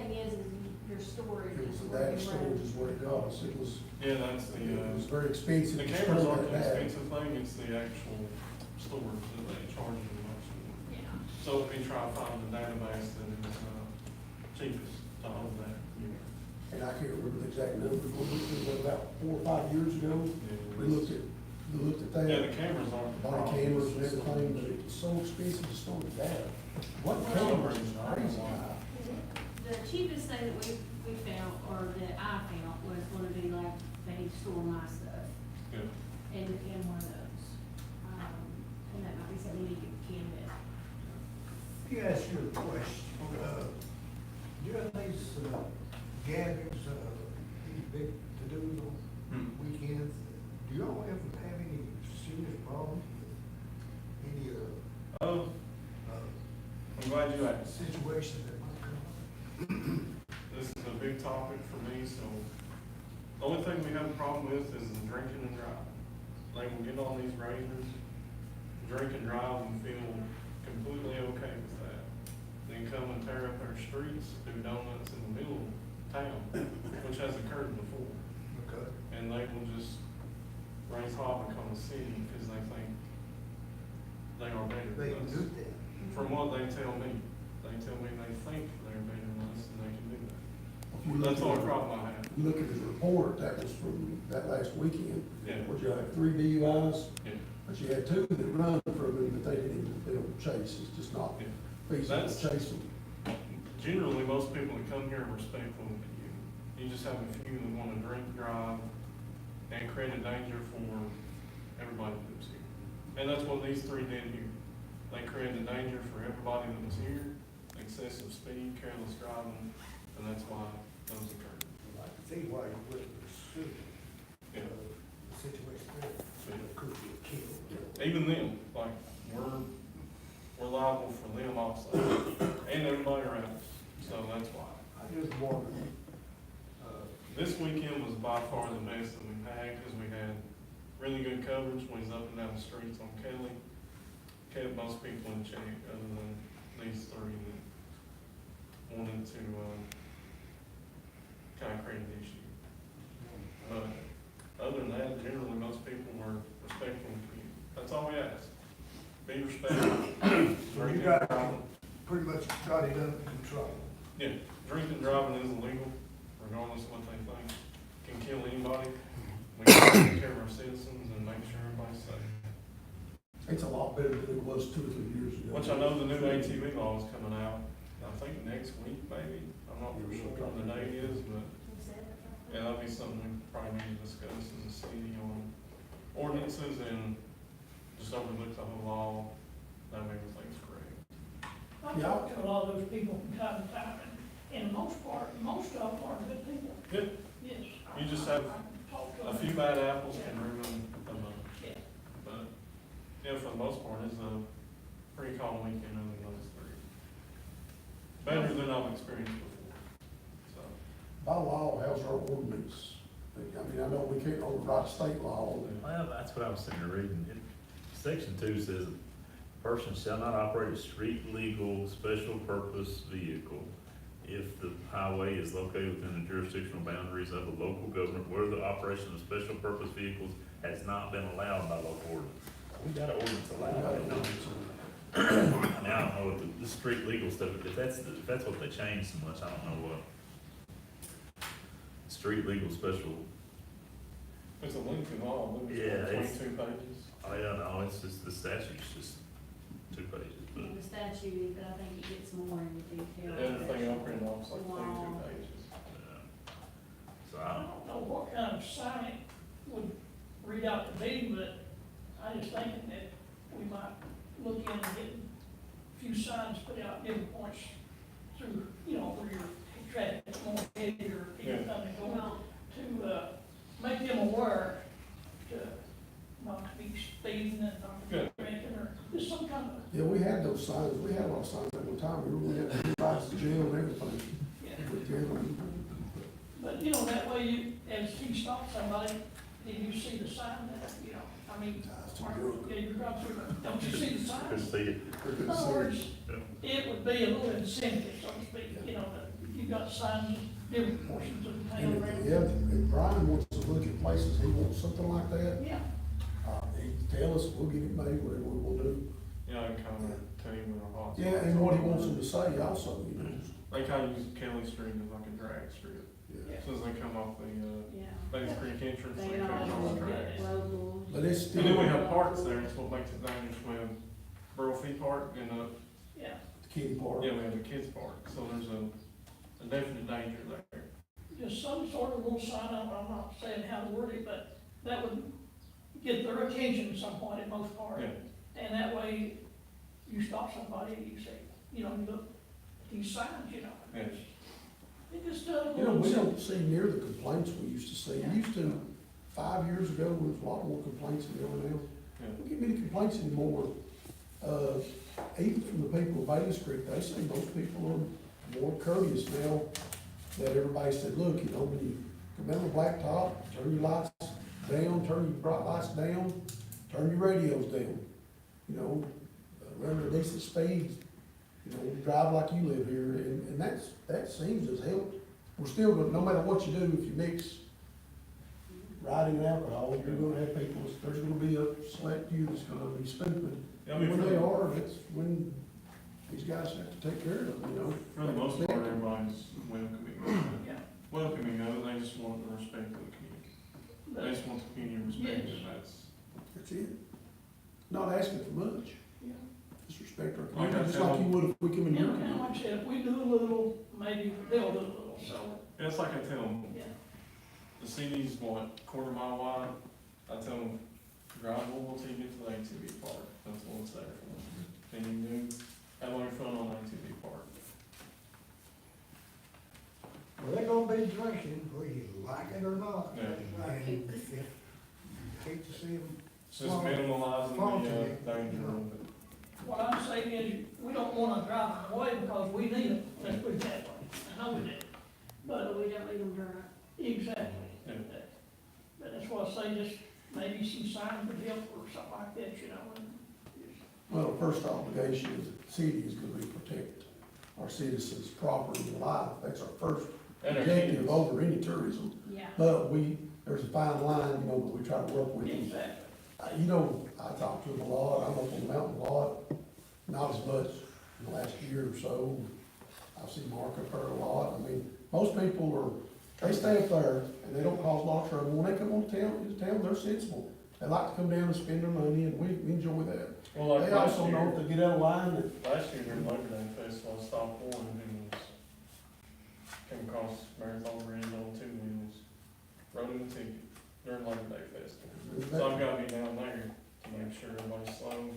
thing is your storage. It was is the where data you storage run. is what it was. It was, Yeah, that's the, it was very expensive. the to cameras store aren't the that data. expensive thing, it's the actual storage that they charge you most. Yeah. So if we try to find the database that is, cheapest to hold that, And I can't remember the exact number, but it was about 4 or 5 years ago. We looked at that. Yeah, the cameras aren't. the Body problem, cameras it's and the everything, but storage. it was so expensive to store the data. What For some cameras is reason, I don't crazy know. high. The cheapest thing that we found, or that I found, was gonna be like, they need to store my stuff Yeah. in one of those. And that might be something you need to get with. Let me ask you a question. During these gatherings, these big to-dos on weekends, do y'all ever have any serious problems with any Oh, I'm glad you asked. situations that might come This is a big topic for me, so the only thing we have a problem with is the drinking and driving. They will get on these razors, drink and drive and feel completely okay with that. Then come and tear up our streets, do donuts in the middle of town, which has occurred before. up? Okay. And they will just raise havoc on the city because they think they are better They than can us. do that. From what they tell me they think they're better than us and they can do that. If you look That's the only at- problem I have. You look at the report, that was from that last weekend. Yeah. Where you had 3 DUIs, Yeah. but you had 2 that run from them, but they didn't even, they don't chase. It's just not Yeah. feasible to That's- chase them. Generally, most people that come here are respectful of you. You just have a few that wanna drink, drive, and create a danger for everybody that lives here. And that's what these 3 did here. They created a danger for everybody that was here, excessive speed, careless driving, and that's why those occurred. I can see why you wouldn't pursue Yeah. the situation there. Yeah. It could be killed. Even them, like, we're liable for them also, and everybody around us, so that's why. I just wondered, This weekend was by far the best that we've had, because we had really good coverage, we was up and down the streets on Kelly. Kept most people in check, other than these 3 that wanted to, kinda create an issue. But other than that, generally, most people were respectful of you. That's all we ask. Be respectful. so you got, pretty much got it under control. Yeah, drinking and driving is illegal, regardless of what they think. Can kill anybody. We gotta take care of our citizens and make sure everybody's safe. It's a lot better than it was 2 or 3 years ago. Which I know the new ATV law is coming out, I think next week maybe. I'm not for sure what the date is, but yeah, that'll be something we probably need to discuss as a city on ordinances and just overlook the whole law, that way everything's correct. I talk to a lot of those people from time to time, and most of them are good people. Good. Yes. You just have I talk to A them. few bad apples can ruin a month. Yeah. But, yeah, for the most part, it's a pretty calm weekend other than those 3. Better than I've experienced before, so. By law, how's our ordinance? I mean, I know we can't override state law. Well, that's what I was sitting there reading. Section 2 says, "A person shall not operate a street legal special purpose vehicle if the highway is located within the jurisdictional boundaries of a local government where the operation of special purpose vehicles has not been allowed by local ordinance." We got an ordinance allowing it, don't we? Now, I don't know what the street legal stuff, if that's what they changed so much, I don't know what. Street legal special, It's a lengthy law, Yeah, it's it's- 22 pages. oh yeah, no, it's just, the statute's just 2 pages, but. In the statute, but I think it gets more in detail. Everything I printed off is like 22 Law. pages. So I don't know what kind of sign it would read out to be, but I just thinking that we might look in and get a few signs put out, different points through, where your traffic's more heavy or people Yeah. coming and going, Well, to, make them aware to not to be speeding and not to Good. be drinking, or just some kind of, Yeah, we had those signs, we had a lot of signs at one time, we had to rides to jail and everything. yeah. With them. But, that way you, as you stop somebody, then you see the sign that, I mean, Ties to or- drunk. yeah, you're drunk, don't you see the sign? couldn't see it. In other words, it would be a little incentive, so to speak, that you you've got signs in different portions of the town. And if Brian wants to look at places, he wants something like that, Yeah, he can tell us, we'll get it made, whatever we will do. Yeah, I can kind of tell you when our hot. Yeah, and what he wants them to say also, you know. They kind of use Kelly Street as like a drag strip. Yeah. So as they come off the, Yeah. Bates Creek entrance, they They come all on the get tracks. locals. But it's And still. then we have parks there, it's what makes it dangerous, we have Burl Fee Park and, yeah. The kiddie park. yeah, we have a kids park, so there's a definite danger there. Just some sort of little sign, I'm not saying how to word it, but that would get their attention at some point in most part. Yeah. And that way, you stop somebody and you say, you know, you look at these signs, you know. Yeah. It just does. You know, we don't see near the complaints we used to see. Yeah. Used to, 5 years ago, there was a lot more complaints than there are now. Yeah. We don't get many complaints anymore. Even from the people of Bailey Street, they say most people are more courteous now that everybody said, look, you know, when you come down the blacktop, turn your lights down, turn your bright lights down, turn your radios down. You know, run at a decent speed, you know, drive like you live here, and that seems to have helped. We're still, no matter what you do, if you mix riding and alcohol, you're gonna have people, there's gonna be a select few that's gonna be stupid. Yeah, I mean, When for they the- are, that's when these guys have to take care of them, you know? For the most part, everybody's welcoming. Yeah. Welcoming of it, they just want the respect of the community. They just want the community respected, Yes. That's it. Not asking for much, Yeah. just respect our Like I community, just tell like you them- would if we come in Yeah, your and community. like I said, if we do a little, maybe they'll do a little, so, Yeah, it's like I tell them, yeah. the city's what, quarter mile wide? I tell them, drive over till you get to the ATV park, that's what it's there for. And you do, have all your fun on ATV park. Well, they're gonna be drinking, whether you like it or not. Yeah. And if you hate to see them. It's just minimalizing the danger of it. What I'm saying is, we don't wanna drive them away because we need them, let's put it that way. I know we do, But but we don't leave them dry. exactly. Yeah. But that's why I say just maybe some signs would help or something like that, you know, and just, Well, the first obligation is that the city is gonna be protect our citizens' property and life, that's our first And our objective kids. over any tourism. Yeah. But there's a fine line, you know, that we try to work with them. exactly. You know, I talk to them a lot, I'm up on the mountain a lot, not as much in the last year or so. I see Mark up there a lot, I mean, most people they stay up there and they don't cause a lot of trouble. When they come into town, they're sensible. They like to come down and spend their money and we enjoy that. Well, like They last also know year, if they get out of line that, last year during Labor Day Festival, I stopped one and came across Marathon Bridge on 2 wheels, rode in the ticket during Labor Day Festival. So I've gotta be down there to make sure everybody's slow,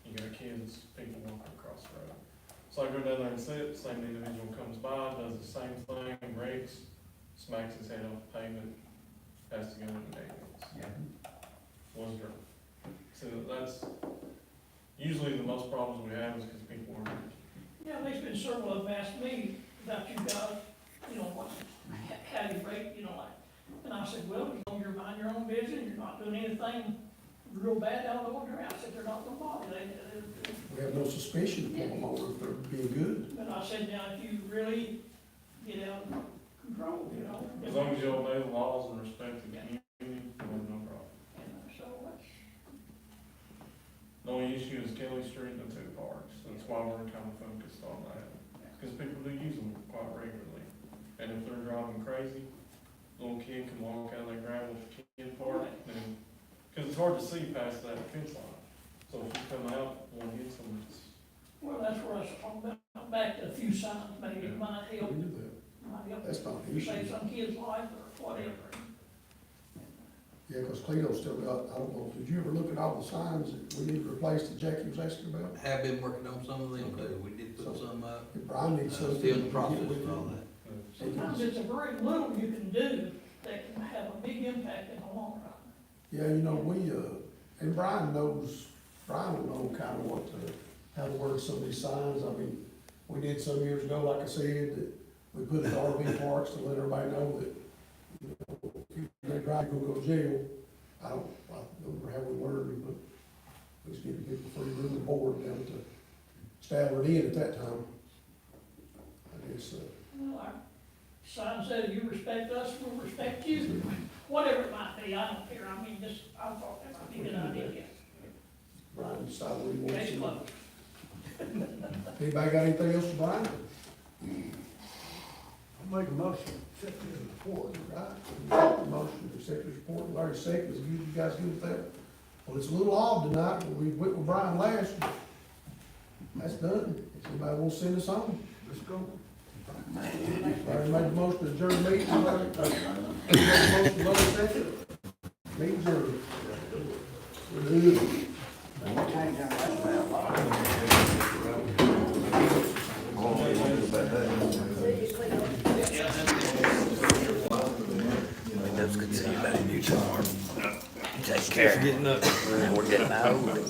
you got kids, people walking across the road. So I go down there and sit, same individual comes by, does the same thing, brakes, smacks his head off the pavement, has to go into ambulance. Was drunk. So that's, usually the most problems we have is because people are, Yeah, there's been several of them asked me about you guys, you know, what, how do you rate, you know, like, and I said, well, you know, you're mind your own business, you're not doing anything real bad out of the ordinary. I said, they're not gonna bother you. we have no suspicion of them over if they're being good. But I said, now, if you really get out of control, you know. as long as you obey the laws and respect the community, you have no problem. And so that's, The only issue is Kelly Street and the 2 parks, that's why we're kind of focused on that. Because people do use them quite regularly. And if they're driving crazy, little kid can walk out of their gravel kid park, and, because it's hard to see past that fence line. So if you come out, one hits them, it's, well, that's where I was talking about, back to a few signs, maybe it might We help, do that. might help. That's not an issue. Save some kid's life or whatever. Yeah, because Cleto's still got, I don't know, did you ever look at all the signs that we need to replace that Jackie was asking about? Have been working on some of them too, we did put some up, If Brian needs still something. in the process get with and all him. that. Sometimes it's a very little you can do that can have a big impact in the long run. Yeah, you know, and Brian will know kind of how to word some of these signs. I mean, we did some years ago, like I said, that we put it in RV parks to let everybody know that, you know, if they drive, you're gonna go to jail. I don't remember how we worded it, but we was giving people free room and board down to Stallard Inn at that time. I guess, Well, sign says you respect us, we'll respect you, whatever it might be, I don't care, I mean, just, I thought that might be a good idea. Brian, decide what he wants Case to. closed. Anybody got anything else to Brian? I'll make a motion, accept the report. Right. Motion to accept this report, Larry seconds, you guys good with that? Well, it's a little odd tonight, but we went with Brian last. That's done. If anybody wants to send us home, Let's go. Larry made the motion to adjourn the meeting, Larry, made the motion, Larry second. Meeting adjourned. We're good. It's good to see you back in Utah. Take care. We're getting old.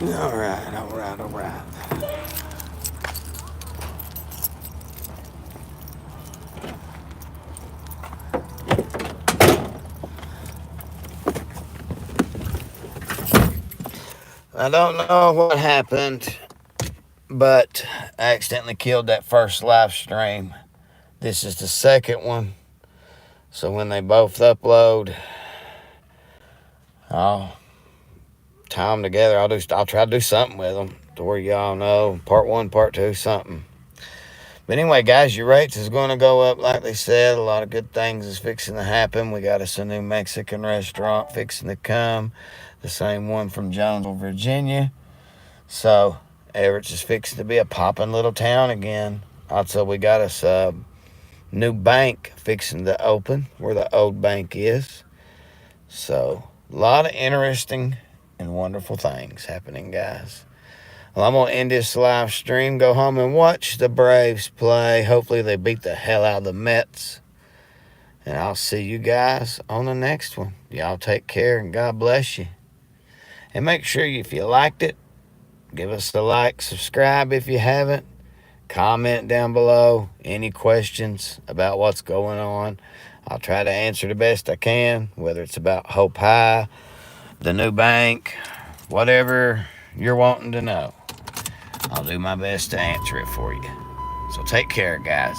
All right, all right, all right. I don't know what happened, but I accidentally killed that first live stream. This is the second one. So when they both upload, I'll tie them together. I'll try to do something with them to where y'all know part one, part two, something. But anyway, guys, your rates is going to go up like they said. A lot of good things is fixing to happen. We got us a new Mexican restaurant fixing to come. The same one from Jonesville, Virginia. So Evarts is fixing to be a popping little town again. Also, we got us a new bank fixing to open where the old bank is. So a lot of interesting and wonderful things happening, guys. Well, I'm going to end this live stream, go home and watch the Braves play. Hopefully they beat the hell out of the Mets. And I'll see you guys on the next one. Y'all take care and God bless you. And make sure if you liked it, give us a like, subscribe if you haven't. Comment down below any questions about what's going on. I'll try to answer the best I can, whether it's about Hope High, the new bank, whatever you're wanting to know. I'll do my best to answer it for you. So take care, guys.